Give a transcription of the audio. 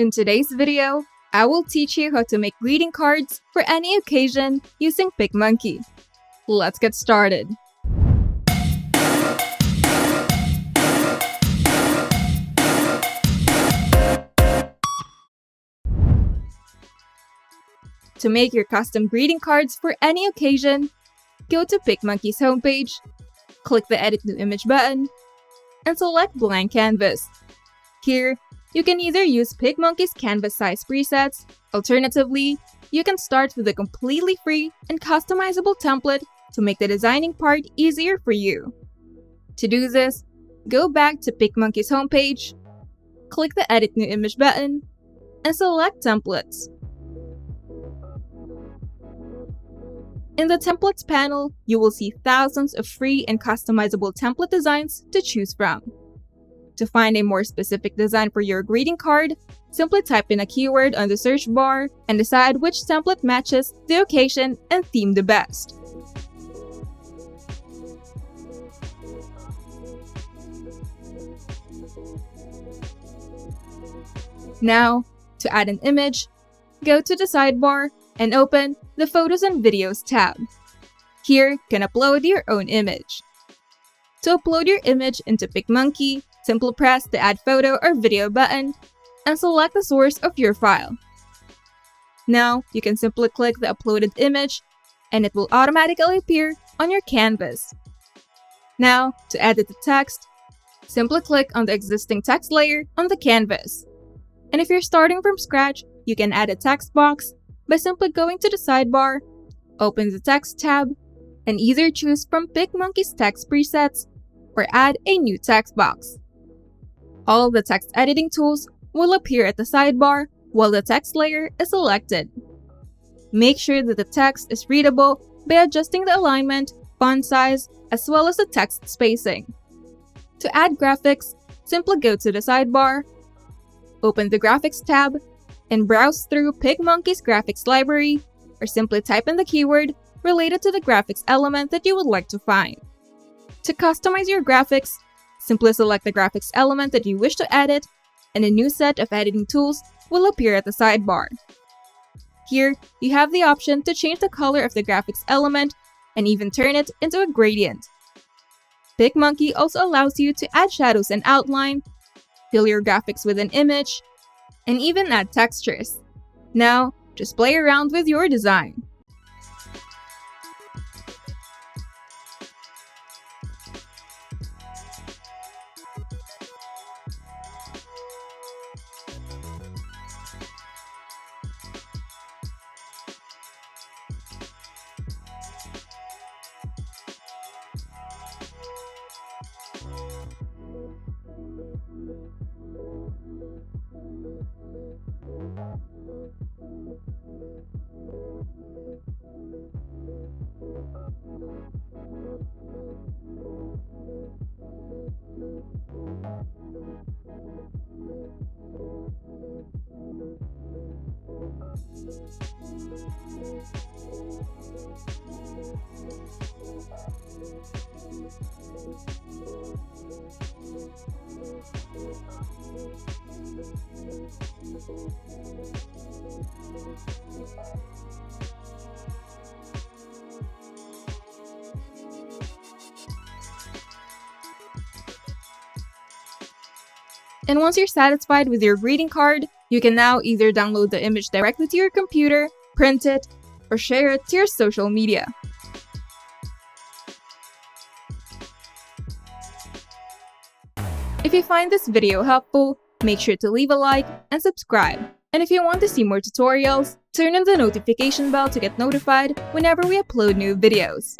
In today's video, I will teach you how to make greeting cards for any occasion using PicMonkey. Let's get started. To make your custom greeting cards for any occasion, go to PicMonkey's homepage, click the Edit New Image button, and select Blank Canvas. Here, you can either use PicMonkey's canvas size presets. Alternatively, you can start with a completely free and customizable template to make the designing part easier for you. To do this, go back to PicMonkey's homepage, click the Edit New Image button, and select Templates. In the Templates panel, you will see thousands of free and customizable template designs to choose from. To find a more specific design for your greeting card, simply type in a keyword on the search bar and decide which template matches the occasion and theme the best. Now, to add an image, go to the sidebar and open the Photos and Videos tab. Here, you can upload your own image. To upload your image into PicMonkey, simply press the Add Photo or Video button and select the source of your file. Now, you can simply click the uploaded image and it will automatically appear on your canvas. Now, to edit the text, simply click on the existing text layer on the canvas. And if you're starting from scratch, you can add a text box by simply going to the sidebar, open the Text tab, and either choose from PicMonkey's text presets or add a new text box. All the text editing tools will appear at the sidebar while the text layer is selected. Make sure that the text is readable by adjusting the alignment, font size, as well as the text spacing. To add graphics, simply go to the sidebar, open the Graphics tab, and browse through PicMonkey's graphics library, or simply type in the keyword related to the graphics element that you would like to find. To customize your graphics, simply select the graphics element that you wish to edit, and a new set of editing tools will appear at the sidebar. Here, you have the option to change the color of the graphics element and even turn it into a gradient. PicMonkey also allows you to add shadows and outline, fill your graphics with an image, and even add textures. Now, just play around with your design. And once you're satisfied with your greeting card, you can now either download the image directly to your computer, print it, or share it to your social media. If you find this video helpful, make sure to leave a like and subscribe. And if you want to see more tutorials, turn on the notification bell to get notified whenever we upload new videos.